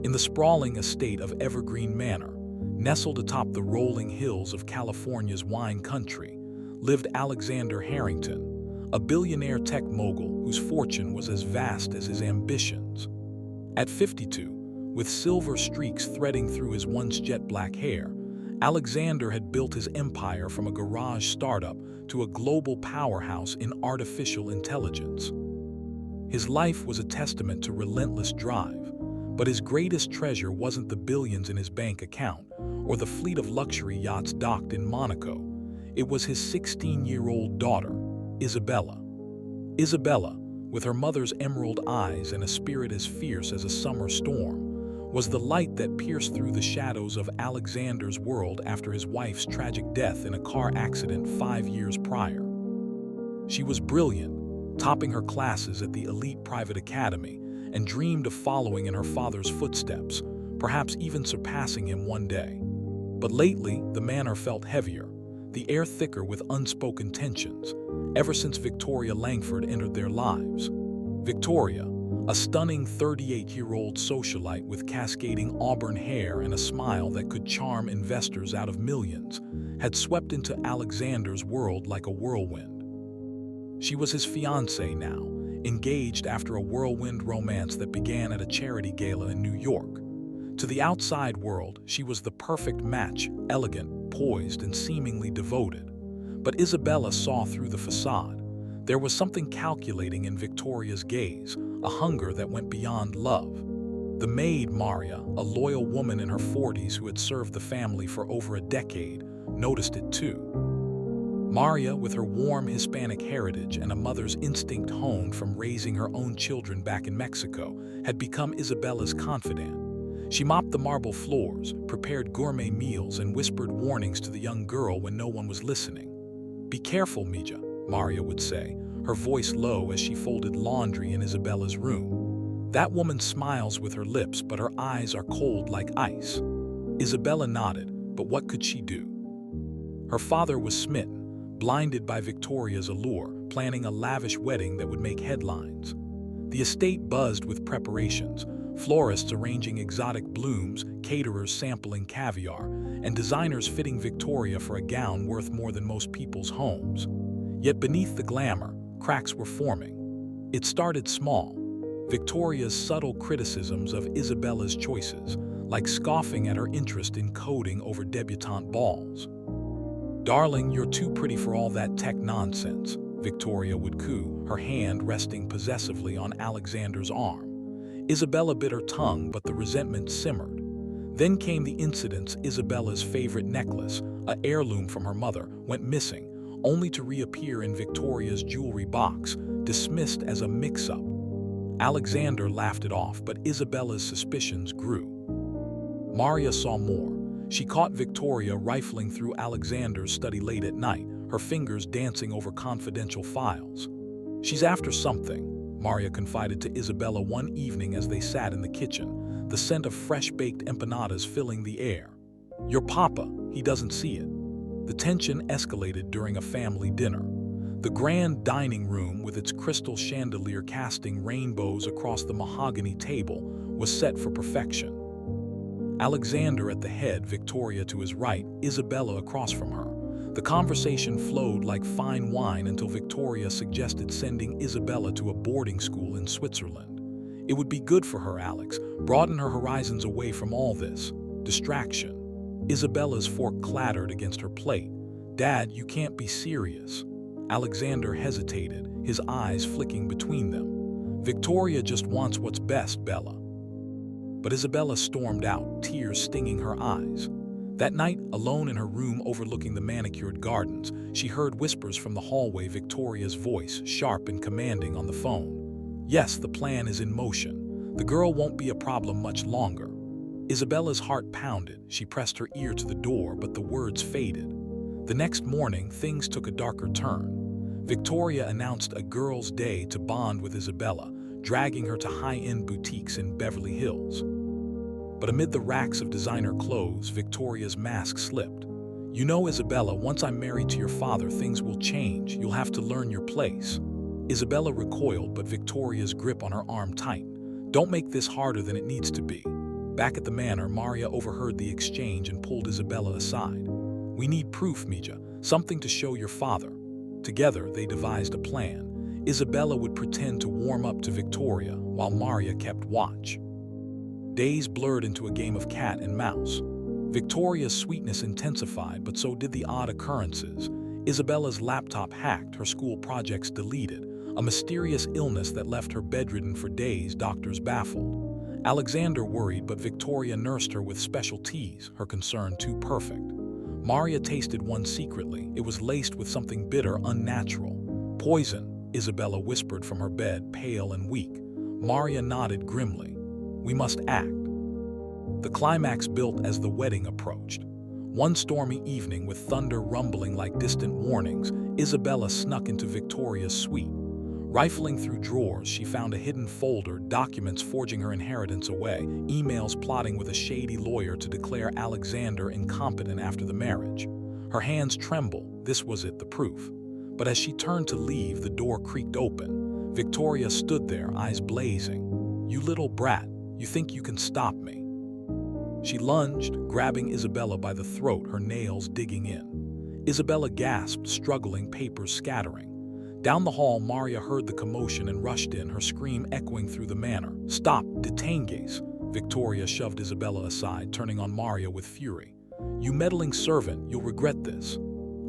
In the sprawling estate of Evergreen Manor, nestled atop the rolling hills of California's wine country, lived Alexander Harrington, a billionaire tech mogul whose fortune was as vast as his ambitions. At 52, with silver streaks threading through his once jet-black hair, Alexander had built his empire from a garage startup to a global powerhouse in artificial intelligence. His life was a testament to relentless drive, but his greatest treasure wasn't the billions in his bank account or the fleet of luxury yachts docked in Monaco. It was his 16-year-old daughter, Isabella. Isabella, with her mother's emerald eyes and a spirit as fierce as a summer storm, was the light that pierced through the shadows of Alexander's world after his wife's tragic death in a car accident 5 years prior. She was brilliant, topping her classes at the elite private academy, and dreamed of following in her father's footsteps, perhaps even surpassing him one day. But lately, the manor felt heavier, the air thicker with unspoken tensions, ever since Victoria Langford entered their lives. Victoria, a stunning 38-year-old socialite with cascading auburn hair and a smile that could charm investors out of millions, had swept into Alexander's world like a whirlwind. She was his fiancée now, engaged after a whirlwind romance that began at a charity gala in New York. To the outside world, she was the perfect match, elegant, poised, and seemingly devoted. But Isabella saw through the facade. There was something calculating in Victoria's gaze, a hunger that went beyond love. The maid, Maria, a loyal woman in her 40s who had served the family for over a decade, noticed it too. Maria, with her warm Hispanic heritage and a mother's instinct honed from raising her own children back in Mexico, had become Isabella's confidant. She mopped the marble floors, prepared gourmet meals, and whispered warnings to the young girl when no one was listening. "Be careful, Mija," Maria would say, her voice low as she folded laundry in Isabella's room. "That woman smiles with her lips, but her eyes are cold like ice." Isabella nodded, but what could she do? Her father was smitten, blinded by Victoria's allure, planning a lavish wedding that would make headlines. The estate buzzed with preparations, florists arranging exotic blooms, caterers sampling caviar, and designers fitting Victoria for a gown worth more than most people's homes. Yet beneath the glamour, cracks were forming. It started small. Victoria's subtle criticisms of Isabella's choices, like scoffing at her interest in coding over debutante balls. "Darling, you're too pretty for all that tech nonsense," Victoria would coo, her hand resting possessively on Alexander's arm. Isabella bit her tongue, but the resentment simmered. Then came the incidents. Isabella's favorite necklace, an heirloom from her mother, went missing, only to reappear in Victoria's jewelry box, dismissed as a mix-up. Alexander laughed it off, but Isabella's suspicions grew. Maria saw more. She caught Victoria rifling through Alexander's study late at night, her fingers dancing over confidential files. "She's after something," Maria confided to Isabella one evening as they sat in the kitchen, the scent of fresh-baked empanadas filling the air. "Your papa, he doesn't see it." The tension escalated during a family dinner. The grand dining room, with its crystal chandelier casting rainbows across the mahogany table, was set for perfection. Alexander at the head, Victoria to his right, Isabella across from her. The conversation flowed like fine wine until Victoria suggested sending Isabella to a boarding school in Switzerland. It would be good for her, Alex, broaden her horizons away from all this distraction. Isabella's fork clattered against her plate. "Dad, you can't be serious." Alexander hesitated, his eyes flicking between them. "Victoria just wants what's best, Bella." But Isabella stormed out, tears stinging her eyes. That night, alone in her room overlooking the manicured gardens, she heard whispers from the hallway, Victoria's voice, sharp and commanding on the phone. "Yes, the plan is in motion. The girl won't be a problem much longer." Isabella's heart pounded. She pressed her ear to the door, but the words faded. The next morning, things took a darker turn. Victoria announced a girls' day to bond with Isabella, dragging her to high-end boutiques in Beverly Hills. But amid the racks of designer clothes, Victoria's mask slipped. "You know, Isabella, once I'm married to your father, things will change. You'll have to learn your place." Isabella recoiled, but Victoria's grip on her arm tightened. "Don't make this harder than it needs to be." Back at the manor, Maria overheard the exchange and pulled Isabella aside. "We need proof, Mija, something to show your father." Together, they devised a plan. Isabella would pretend to warm up to Victoria while Maria kept watch. Days blurred into a game of cat and mouse. Victoria's sweetness intensified, but so did the odd occurrences. Isabella's laptop hacked, her school projects deleted, a mysterious illness that left her bedridden for days, doctors baffled. Alexander worried, but Victoria nursed her with special teas, her concern too perfect. Maria tasted one secretly. It was laced with something bitter, unnatural. "Poison," Isabella whispered from her bed, pale and weak. Maria nodded grimly. "We must act." The climax built as the wedding approached. One stormy evening, with thunder rumbling like distant warnings, Isabella snuck into Victoria's suite. Rifling through drawers, she found a hidden folder, documents forging her inheritance away, emails plotting with a shady lawyer to declare Alexander incompetent after the marriage. Her hands trembled. This was it, the proof. But as she turned to leave, the door creaked open. Victoria stood there, eyes blazing. "You little brat, you think you can stop me?" She lunged, grabbing Isabella by the throat, her nails digging in. Isabella gasped, struggling, papers scattering. Down the hall, Maria heard the commotion and rushed in, her scream echoing through the manor. "Stop! Detengues!" Victoria shoved Isabella aside, turning on Maria with fury. "You meddling servant, you'll regret this."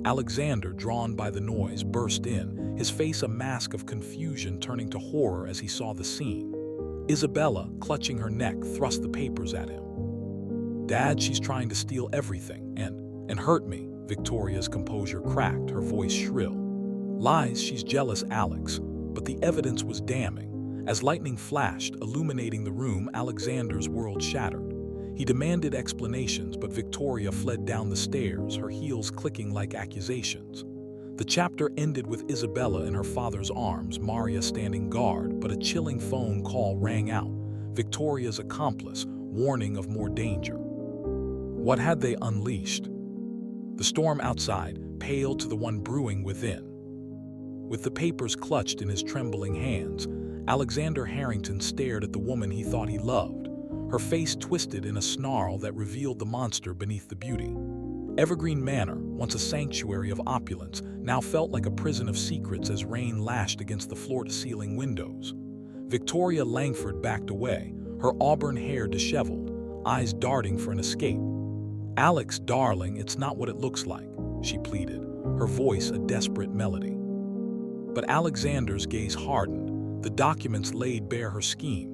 Alexander, drawn by the noise, burst in, his face a mask of confusion turning to horror as he saw the scene. Isabella, clutching her neck, thrust the papers at him. "Dad, she's trying to steal everything and hurt me." Victoria's composure cracked, her voice shrill. "Lies, she's jealous, Alex." But the evidence was damning. As lightning flashed, illuminating the room, Alexander's world shattered. He demanded explanations, but Victoria fled down the stairs, her heels clicking like accusations. The chapter ended with Isabella in her father's arms, Maria standing guard, but a chilling phone call rang out. Victoria's accomplice, warning of more danger. What had they unleashed? The storm outside paled to the one brewing within. With the papers clutched in his trembling hands, Alexander Harrington stared at the woman he thought he loved, her face twisted in a snarl that revealed the monster beneath the beauty. Evergreen Manor, once a sanctuary of opulence, now felt like a prison of secrets as rain lashed against the floor-to-ceiling windows. Victoria Langford backed away, her auburn hair disheveled, eyes darting for an escape. "Alex, darling, it's not what it looks like," she pleaded, her voice a desperate melody. But Alexander's gaze hardened. The documents laid bare her scheme.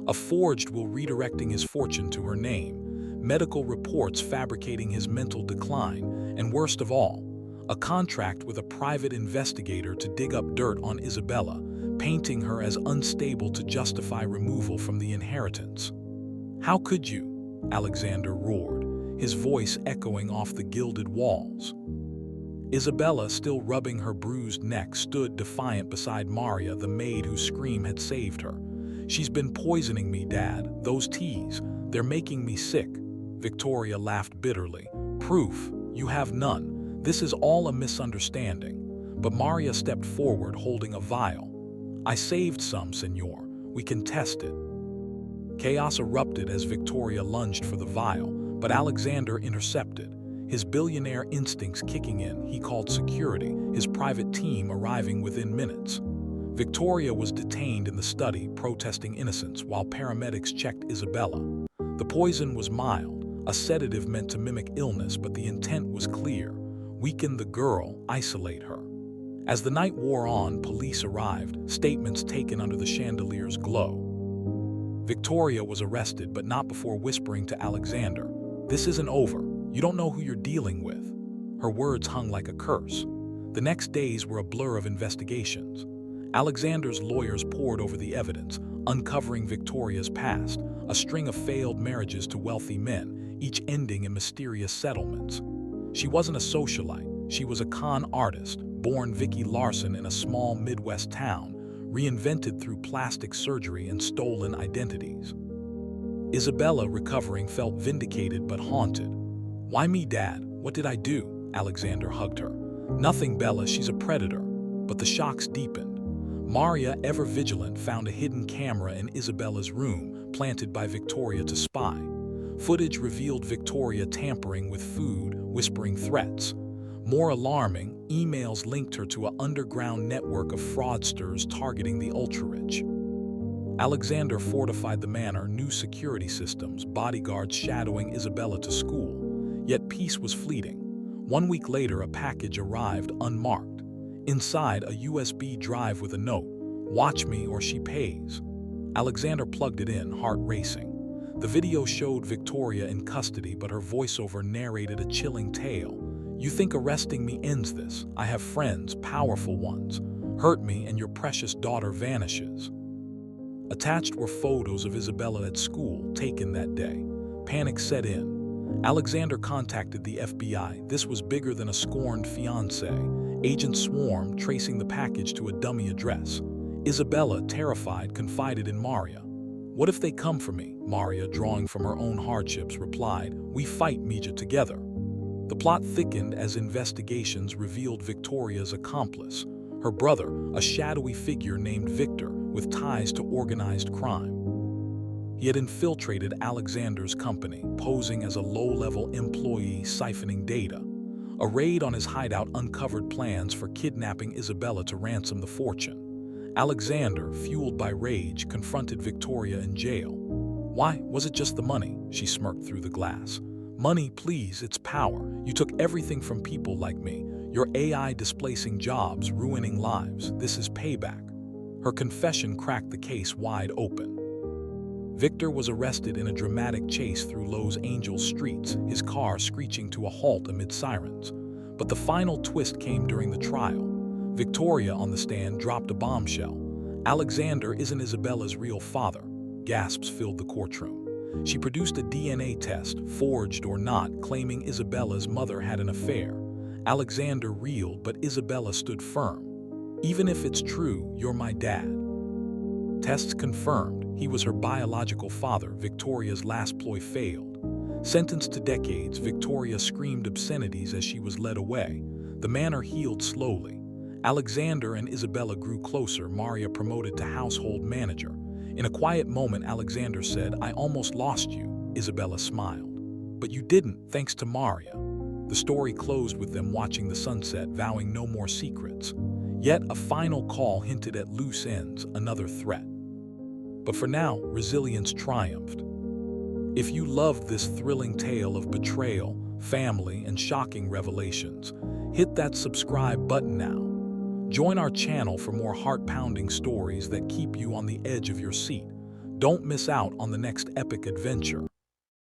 A forged will redirecting his fortune to her name, medical reports fabricating his mental decline, and worst of all, a contract with a private investigator to dig up dirt on Isabella, painting her as unstable to justify removal from the inheritance. "How could you?" Alexander roared, his voice echoing off the gilded walls. Isabella, still rubbing her bruised neck, stood defiant beside Maria, the maid whose scream had saved her. "She's been poisoning me, Dad. Those teas, they're making me sick." Victoria laughed bitterly. "Proof? You have none. This is all a misunderstanding." But Maria stepped forward, holding a vial. "I saved some, Senor. We can test it." Chaos erupted as Victoria lunged for the vial, but Alexander intercepted. His billionaire instincts kicking in, he called security, his private team arriving within minutes. Victoria was detained in the study, protesting innocence, while paramedics checked Isabella. The poison was mild, a sedative meant to mimic illness, but the intent was clear: weaken the girl, isolate her. As the night wore on, police arrived, statements taken under the chandelier's glow. Victoria was arrested, but not before whispering to Alexander, "This isn't over. You don't know who you're dealing with." Her words hung like a curse. The next days were a blur of investigations. Alexander's lawyers pored over the evidence, uncovering Victoria's past, a string of failed marriages to wealthy men, each ending in mysterious settlements. She wasn't a socialite, she was a con artist, born Vicky Larson in a small Midwest town, reinvented through plastic surgery and stolen identities. Isabella, recovering, felt vindicated but haunted. "Why me, Dad? What did I do?" Alexander hugged her. "Nothing, Bella, she's a predator." But the shocks deepened. Maria, ever vigilant, found a hidden camera in Isabella's room, planted by Victoria to spy. Footage revealed Victoria tampering with food, whispering threats. More alarming, emails linked her to an underground network of fraudsters targeting the ultra-rich. Alexander fortified the manor, new security systems, bodyguards shadowing Isabella to school. Yet peace was fleeting. 1 week later, a package arrived unmarked. Inside, a USB drive with a note, "Watch me or she pays." Alexander plugged it in, heart racing. The video showed Victoria in custody, but her voiceover narrated a chilling tale. "You think arresting me ends this? I have friends, powerful ones. Hurt me and your precious daughter vanishes." Attached were photos of Isabella at school, taken that day. Panic set in. Alexander contacted the FBI. This was bigger than a scorned fiancé. Agents swarmed, tracing the package to a dummy address. Isabella, terrified, confided in Maria. "What if they come for me?" Maria, drawing from her own hardships, replied, "We fight Mija together." The plot thickened as investigations revealed Victoria's accomplice, her brother, a shadowy figure named Victor with ties to organized crime. He had infiltrated Alexander's company, posing as a low-level employee siphoning data. A raid on his hideout uncovered plans for kidnapping Isabella to ransom the fortune. Alexander, fueled by rage, confronted Victoria in jail. "Why, was it just the money?" she smirked through the glass. "Money, please, it's power. You took everything from people like me. Your AI displacing jobs, ruining lives. This is payback." Her confession cracked the case wide open. Victor was arrested in a dramatic chase through Los Angeles streets, his car screeching to a halt amid sirens. But the final twist came during the trial. Victoria, on the stand, dropped a bombshell. "Alexander isn't Isabella's real father." Gasps filled the courtroom. She produced a DNA test, forged or not, claiming Isabella's mother had an affair. Alexander reeled, but Isabella stood firm. "Even if it's true, you're my dad." Tests confirmed he was her biological father. Victoria's last ploy failed. Sentenced to decades, Victoria screamed obscenities as she was led away. The manor healed slowly. Alexander and Isabella grew closer, Maria promoted to household manager. In a quiet moment, Alexander said, "I almost lost you." Isabella smiled. "But you didn't, thanks to Maria." The story closed with them watching the sunset, vowing no more secrets. Yet a final call hinted at loose ends, another threat. But for now, resilience triumphed. If you loved this thrilling tale of betrayal, family, and shocking revelations, hit that subscribe button now. Join our channel for more heart-pounding stories that keep you on the edge of your seat. Don't miss out on the next epic adventure.